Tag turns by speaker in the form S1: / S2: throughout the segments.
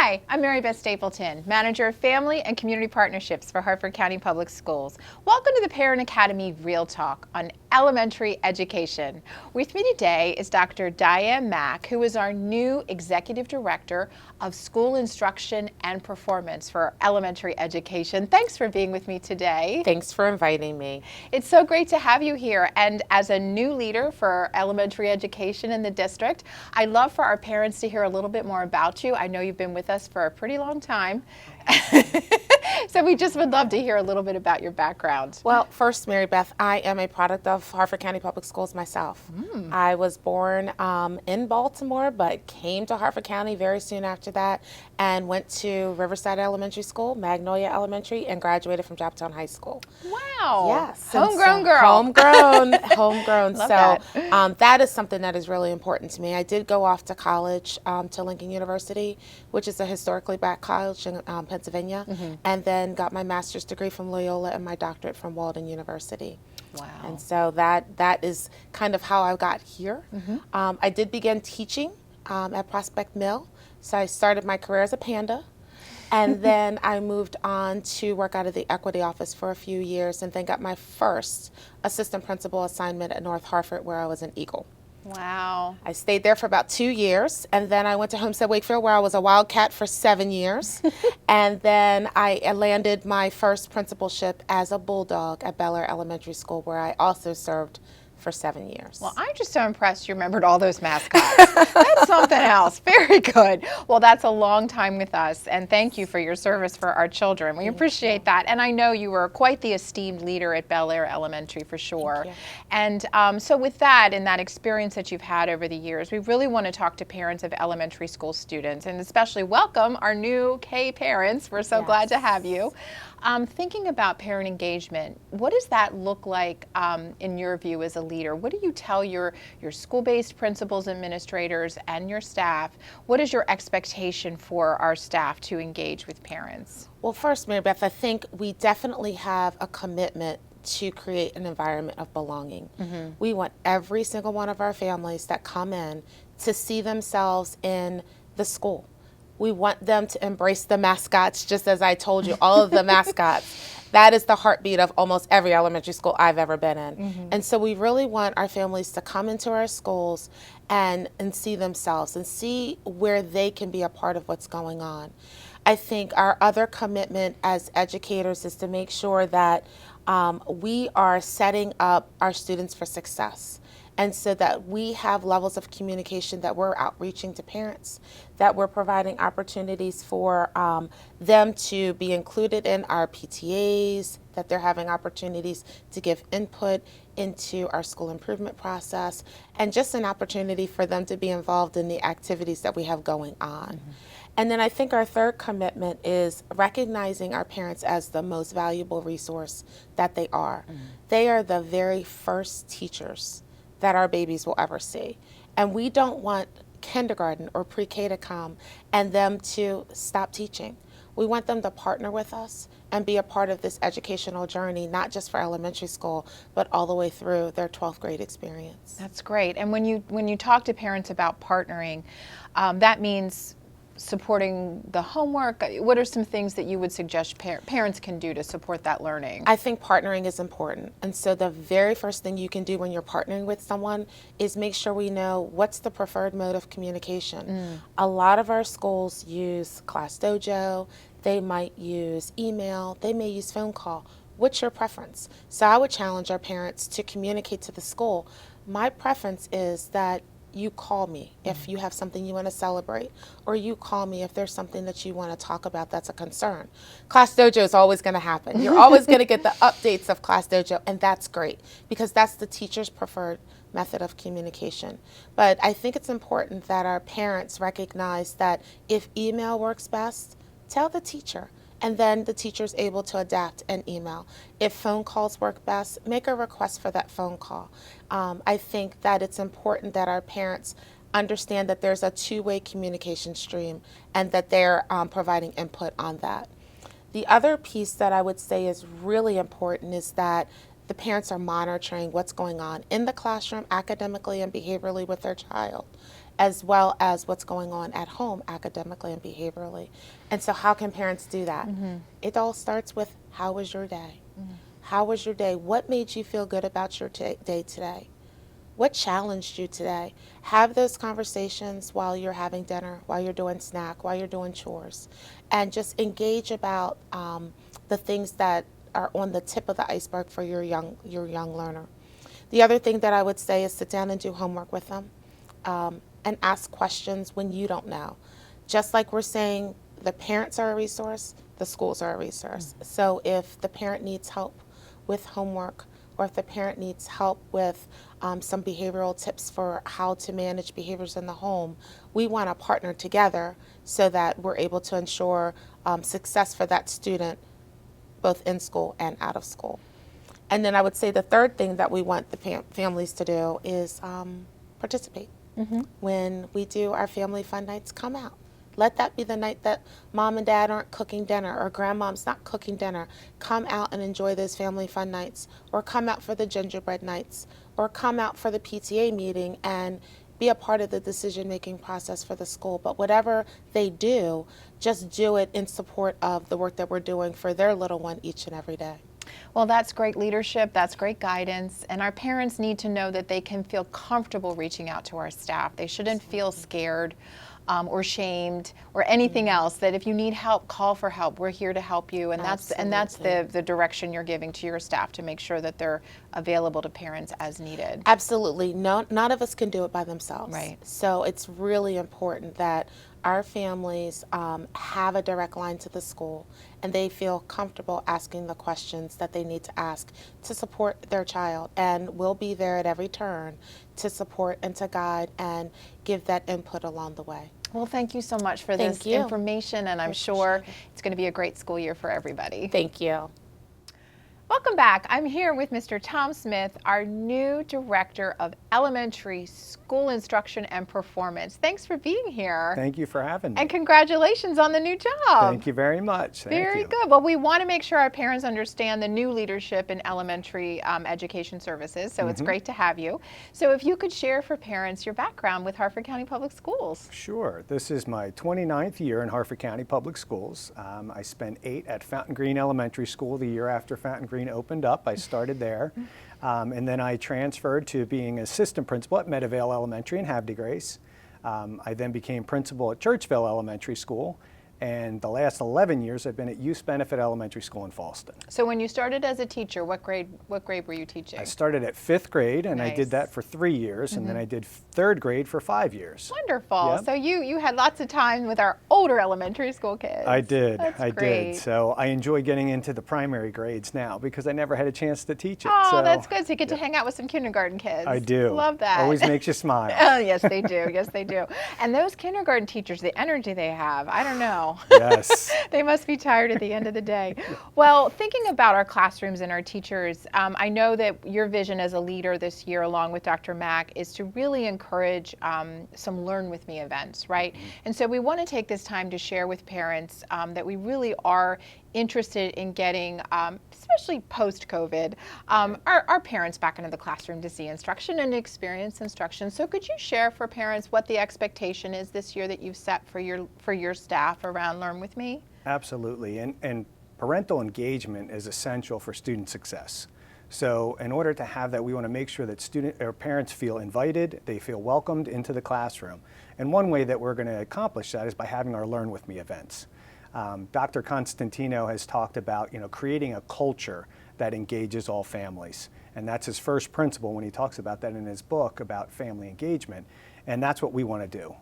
S1: Hi, I'm Beth Stapleton, Manager of Family and Community Partnerships for Harford County Public Schools. Welcome to the Parent Academy Real Talk on elementary education. With me today is Dr. Dyann Mack, who is our new Executive Director of School Instruction and Performance for elementary education. Thanks for being with me today.
S2: Thanks for inviting me.
S1: It's so great to have you here. And as a new leader for elementary education in the district, I'd love for our parents to hear a little bit more about you. I know you've been with us for a pretty long time. So we just would love to hear a little bit about your background.
S2: Well, first, Mary Beth, I am a product of Harford County Public Schools myself. I was born in Baltimore, but came to Harford County very soon after that and went to Riverside Elementary School, Magnolia Elementary, and graduated from Joppatown High School.
S1: Wow.
S2: Yes.
S1: Homegrown girl.
S2: Homegrown.
S1: Love
S2: So that is something that is really important to me. I did go off to college to Lincoln University, which is a historically black college in Pennsylvania, and then got my master's degree from Loyola and my doctorate from Walden University.
S1: Wow.
S2: And so that is kind of how I got here. I did begin teaching at Prospect Mill, so I started my career as a panda. And then I moved on to work out of the equity office for a few years and then got my first assistant principal assignment at North Harford, where I was an Eagle.
S1: Wow.
S2: I stayed there for about 2 years, and then I went to Homestead Wakefield, where I was a Wildcat for 7 years. And then I landed my first principalship as a Bulldog at Bel Air Elementary School, where I also served for 7 years.
S1: Well, I'm just so impressed you remembered all those mascots. That's something else. Very good. Well, that's a long time with us, and thank you for your service for our children. We appreciate that, and I know you were quite the esteemed leader at Bel Air Elementary for sure. And so with that and that experience that you've had over the years, we really want to talk to parents of elementary school students, and especially welcome our new K parents. We're so glad to have you. Thinking about parent engagement, what does that look like in your view as a leader? What do you tell your school-based principals, administrators, and your staff? What is your expectation for our staff to engage with parents?
S2: Well, first, Mary Beth, I think we definitely have a commitment to create an environment of belonging. We want every single one of our families that come in to see themselves in the school. We want them to embrace the mascots, just as I told you, all of the mascots. That is the heartbeat of almost every elementary school I've ever been in. And so we really want our families to come into our schools and see themselves and see where they can be a part of what's going on. I think our other commitment as educators is to make sure that we are setting up our students for success. And so that we have levels of communication, that we're outreaching to parents, that we're providing opportunities for them to be included in our PTAs, that they're having opportunities to give input into our school improvement process, and just an opportunity for them to be involved in the activities that we have going on. And then I think our third commitment is recognizing our parents as the most valuable resource that they are. They are the very first teachers that our babies will ever see. And we don't want kindergarten or pre-K to come and them to stop teaching. We want them to partner with us and be a part of this educational journey, not just for elementary school, but all the way through their 12th grade experience.
S1: That's great. And when you talk to parents about partnering, that means supporting the homework. What are some things that you would suggest parents can do to support that learning?
S2: I think partnering is important. And so the very first thing you can do when you're partnering with someone is make sure we know what's the preferred mode of communication. A lot of our schools use Class Dojo. They might use email. They may use phone call. What's your preference? So I would challenge our parents to communicate to the school. My preference is that you call me if you have something you want to celebrate, or you call me if there's something that you want to talk about that's a concern. Class Dojo is always going to happen. You're always going to get the updates of Class Dojo, and that's great because that's the teacher's preferred method of communication. But I think it's important that our parents recognize that if email works best, tell the teacher. And then the teacher's able to adapt an email. If phone calls work best, make a request for that phone call. I think that it's important that our parents understand that there's a two-way communication stream and that they're providing input on that. The other piece that I would say is really important is that the parents are monitoring what's going on in the classroom academically and behaviorally with their child. as well as what's going on at home academically and behaviorally. And so how can parents do that? It all starts with, how was your day? How was your day? What made you feel good about your day today? What challenged you today? Have those conversations while you're having dinner, while you're doing snack, while you're doing chores, and just engage about the things that are on the tip of the iceberg for your young learner. The other thing that I would say is sit down and do homework with them, and ask questions when you don't know. Just like we're saying, the parents are a resource, the schools are a resource. So if the parent needs help with homework, or if the parent needs help with some behavioral tips for how to manage behaviors in the home, we want to partner together so that we're able to ensure success for that student both in school and out of school. And then I would say the third thing that we want the families to do is participate. When we do our family fun nights, come out. Let that be the night that mom and dad aren't cooking dinner or grandmom's not cooking dinner. Come out and enjoy those family fun nights, or come out for the gingerbread nights, or come out for the PTA meeting and be a part of the decision-making process for the school. But whatever they do, just do it in support of the work that we're doing for their little one each and every day.
S1: Well, that's great leadership, that's great guidance, and our parents need to know that they can feel comfortable reaching out to our staff. They shouldn't feel scared or shamed or anything else. That if you need help, call for help. We're here to help you, and that's the direction you're giving to your staff, to make sure that they're available to parents as needed.
S2: Absolutely. No, none of us can do it by themselves.
S1: Right.
S2: So it's really important that our families have a direct line to the school, and they feel comfortable asking the questions that they need to ask to support their child. And we'll be there at every turn to support and to guide and give that input along the way.
S1: Well, thank you so much for this information, and I'm sure it's going to be a great school year for everybody.
S2: Thank you.
S1: Welcome back. I'm here with Mr. Tom Smith, our new Director of Elementary School Instruction and Performance. Thanks for being here.
S3: Thank you for having me.
S1: And congratulations on the new job.
S3: Thank you very much.
S1: Very good. Well, we want to make sure our parents understand the new leadership in elementary education services, so it's great to have you. So if you could share for parents your background with Harford County Public Schools.
S3: Sure. This is my 29th year in Harford County Public Schools. I spent 8 at Fountain Green Elementary School the year after Fountain Green opened up. I started there, and then I transferred to being assistant principal at Meadowvale Elementary in Havre de Grace. I then became principal at Churchville Elementary School, and the last 11 years I've been at Youth Benefit Elementary School in Fallston.
S1: So when you started as a teacher, what grade were you teaching?
S3: I started at 5th grade, and I did that for 3 years, and then I did 3rd grade for 5 years.
S1: Wonderful. Yep. So you had lots of time with our older elementary school kids.
S3: I did.
S1: That's great.
S3: Did. So I enjoy getting into the primary grades now because I never had a chance to teach it.
S1: Oh,
S3: so,
S1: that's good. So you get to hang out with some kindergarten kids.
S3: I do.
S1: Love that.
S3: Always makes you smile.
S1: Oh, yes, they do. Yes, they do. And those kindergarten teachers, the energy they have, I don't know.
S3: Yes.
S1: They must be tired at the end of the day. Well, thinking about our classrooms and our teachers, I know that your vision as a leader this year, along with Dr. Mack, is to really encourage some Learn With Me events, right? And so we want to take this time to share with parents that we really are interested in getting, especially post-COVID, our parents back into the classroom to see instruction and experience instruction. So could you share for parents what the expectation is this year that you've set for your staff around Learn With Me?
S3: Absolutely, and parental engagement is essential for student success. So in order to have that, we want to make sure that parents feel invited, they feel welcomed into the classroom. And one way that we're going to accomplish that is by having our Learn With Me events. Dr. Constantino has talked about creating a culture that engages all families. And that's his first principle when he talks about that in his book about family engagement. And that's what we want to do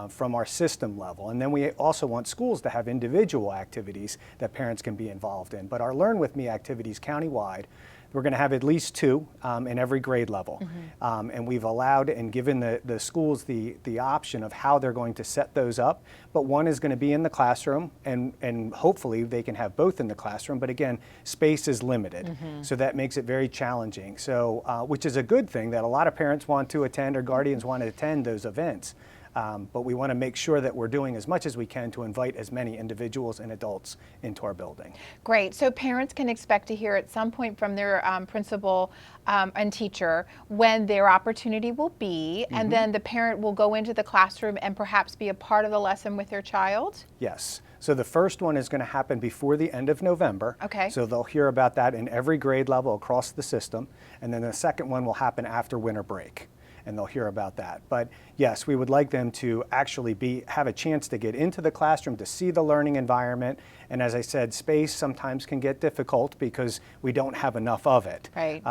S3: from our system level. And then we also want schools to have individual activities that parents can be involved in. But our Learn With Me activities countywide, we're going to have at least 2 in every grade level. And we've allowed and given the schools the option of how they're going to set those up. But one is going to be in the classroom, and hopefully they can have both in the classroom. But again, space is limited. So that makes it very challenging. So, which is a good thing that a lot of parents want to attend or guardians want to attend those events. But we want to make sure that we're doing as much as we can to invite as many individuals and adults into our building.
S1: Great. So parents can expect to hear at some point from their principal and teacher when their opportunity will be, and then the parent will go into the classroom and perhaps be a part of the lesson with their child?
S3: Yes. So the first one is going to happen before the end of November.
S1: Okay.
S3: So they'll hear about that in every grade level across the system. And then the second one will happen after winter break, and they'll hear about that. But yes, we would like them to actually have a chance to get into the classroom, to see the learning environment. And as I said, space sometimes can get difficult because we don't have enough of it.
S1: Right.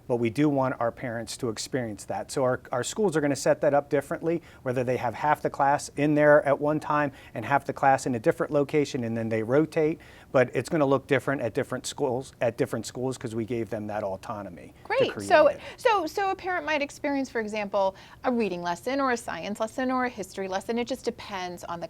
S3: But we do want our parents to experience that. So our schools are going to set that up differently, whether they have half the class in there at one time and half the class in a different location, and then they rotate. But it's going to look different at different schools because we gave them that autonomy.
S1: Great.
S3: To create
S1: So,
S3: it.
S1: so a parent might experience, for example, a reading lesson or a science lesson or a history lesson. It just depends on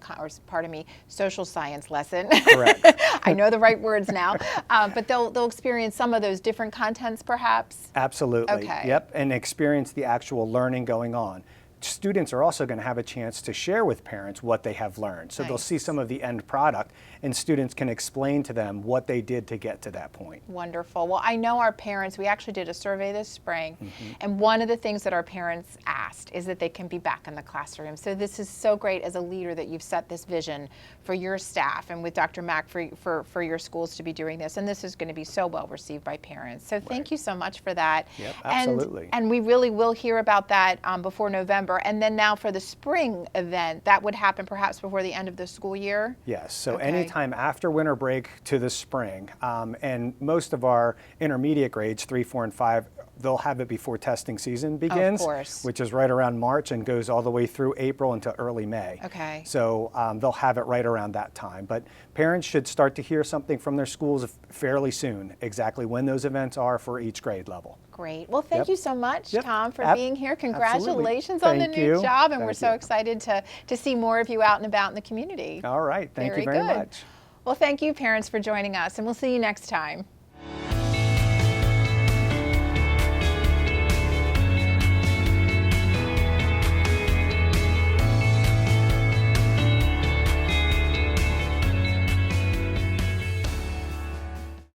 S1: social science lesson.
S3: Correct.
S1: I know the right words now, but they'll experience some of those different contents, perhaps.
S3: Absolutely.
S1: Okay.
S3: Yep. And experience the actual learning going on. Students are also going to have a chance to share with parents what they have learned. So they'll see some of the end product, and students can explain to them what they did to get to that point.
S1: Wonderful. Well, I know our parents, we actually did a survey this spring, and one of the things that our parents asked is that they can be back in the classroom. So this is so great as a leader that you've set this vision for your staff and with Dr. Mack for your schools to be doing this. And this is going to be so well received by parents. So thank you so much for that.
S3: Yep, absolutely.
S1: And we really will hear about that before November. And then now for the spring event, that would happen perhaps before the end of the school year?
S3: Yes, so
S1: Okay.
S3: anytime after winter break to the spring, and most of our intermediate grades, 3, 4, and 5, they'll have it before testing season begins,
S1: course.
S3: which is right around March and goes all the way through April into early May.
S1: Okay.
S3: So they'll have it right around that time. But parents should start to hear something from their schools fairly soon, exactly when those events are for each grade level.
S1: Great. Well, thank
S3: Yep.
S1: you so much,
S3: Yep.
S1: Tom, for
S3: Ab-
S1: being here.
S3: absolutely.
S1: Congratulations on the
S3: Thank
S1: new
S3: you.
S1: job, and we're
S3: Thank
S1: so
S3: you.
S1: excited to see more of you out and about in the community.
S3: All right, thank you very
S1: good.
S3: much.
S1: Well, thank you, parents, for joining us, and we'll see you next time.